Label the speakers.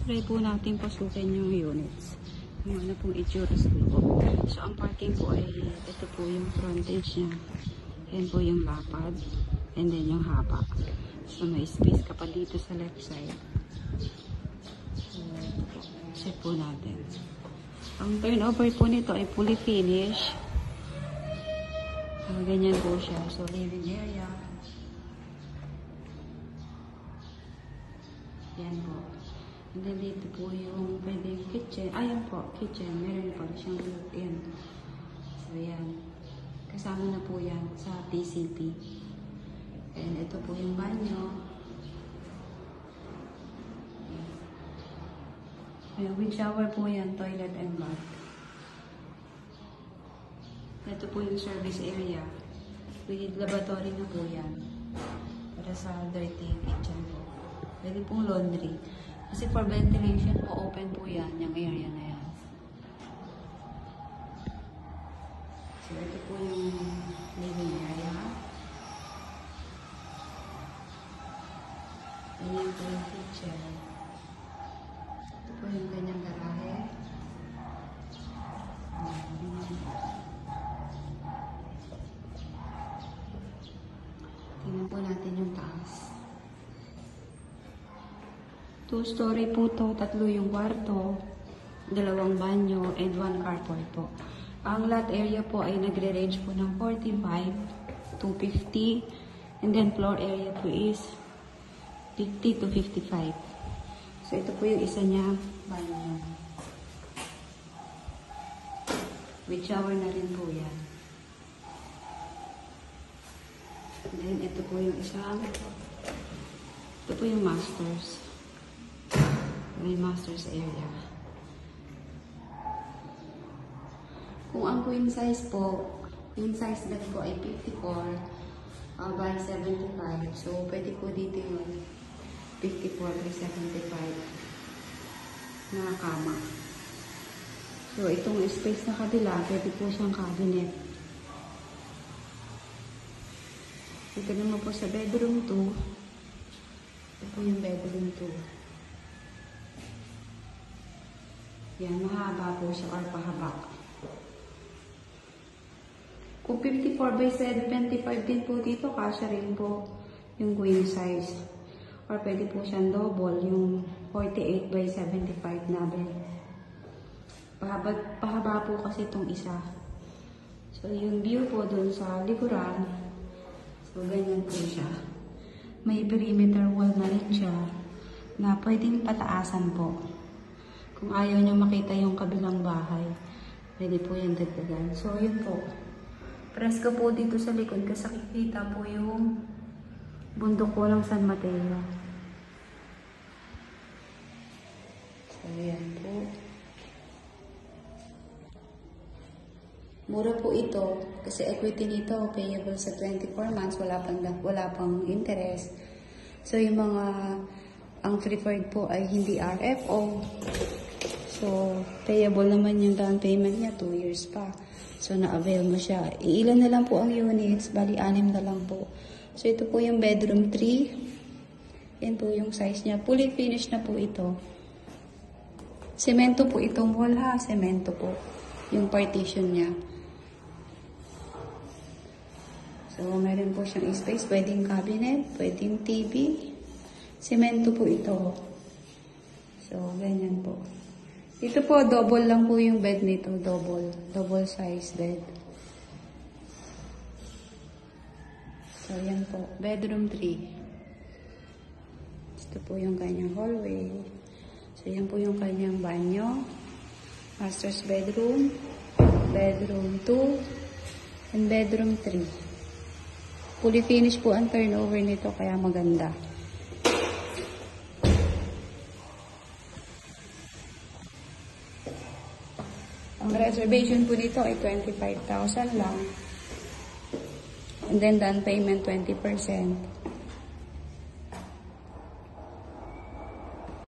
Speaker 1: Try po natin pasukin yung units. Yung ano pong itsura sa loob. So, ang parking po ay, ito po yung frontage niya. Yan po yung lapad. And then yung haba. So, may space ka pa dito sa left side. So, check po natin. Ang turnover po nito ay fully finished. So, ganyan po siya. So, living area. Yan po. And then dito po yung pwedeng kitchen. Ayan po, kitchen. Meron po siyang built-in. So, yan. Kasama na po yan sa TCP. And ito po yung banyo. Ayan, with shower po yan, toilet and bath. Ito po yung service area. With lavatory na po yan. Para sa dirty kitchen po. Pwede pong laundry. Kasi for ventilation po, open po yan, yung area na yan. So, ito po yung living area. Ayan po yung kitchen. Ito po yung ganyang garahe. Tingnan po natin yung taas. 2-story po to, 3 yung kwarto, 2 banyo, and 1 carport po. Ang lot area po ay nagre-range po ng 45 to 50, and then floor area po is 50 to 55. So, ito po yung isa niya banyo. With shower na rin po yan. And then, ito po yung isang, ito po yung masters. May master's area. Kung ang queen size po, queen size bed po ay 54 by 75. So, pwede po dito yung 54 by 75 na kama. So, itong space na kabila, pwede po siyang cabinet. Ito naman po sa bedroom 2. Ito po yung bedroom 2. Yan, mahaba po siya or pahaba. Kung 54 by 75 din po dito, kasya rin po yung queen size. Or pwede po siyang double, yung 48 by 75 na bed. Pahaba po kasi itong isa. So, yung view po dun sa likuran, so, ganyan po siya. May perimeter wall na rin siya na pwedeng pataasan po. Kung ayaw nyo makita yung kabilang bahay, pwede po yan dagdagan. So, yun po. Press ko po dito sa likod kasi kikita po yung bundok po ng San Mateo. So, yan po. Mura po ito kasi equity nito payable sa 24 months, wala pang interest. So, yung mga ang preferred po ay hindi RFO. So, payable naman yung down payment niya, 2 years pa. So, na-avail mo siya. Ilan na lang po ang units, bali 6 na lang po. So, ito po yung bedroom 3. Yan po yung size niya. Fully finished na po ito. Semento po itong wall ha, semento po. Yung partition niya. So, meron po siyang space, pwedeng cabinet, pwedeng TV. Semento po ito. So, ganyan po. Ito po, double lang po yung bed nito. Double size bed. So, yan po. Bedroom 3. Ito po yung kanyang hallway. So, yan po yung kanyang banyo. Master's bedroom. Bedroom 2. And bedroom 3. Fully finished po ang turnover nito, kaya maganda. Ang reservation po nito ay 25,000 lang. And then down payment 20%.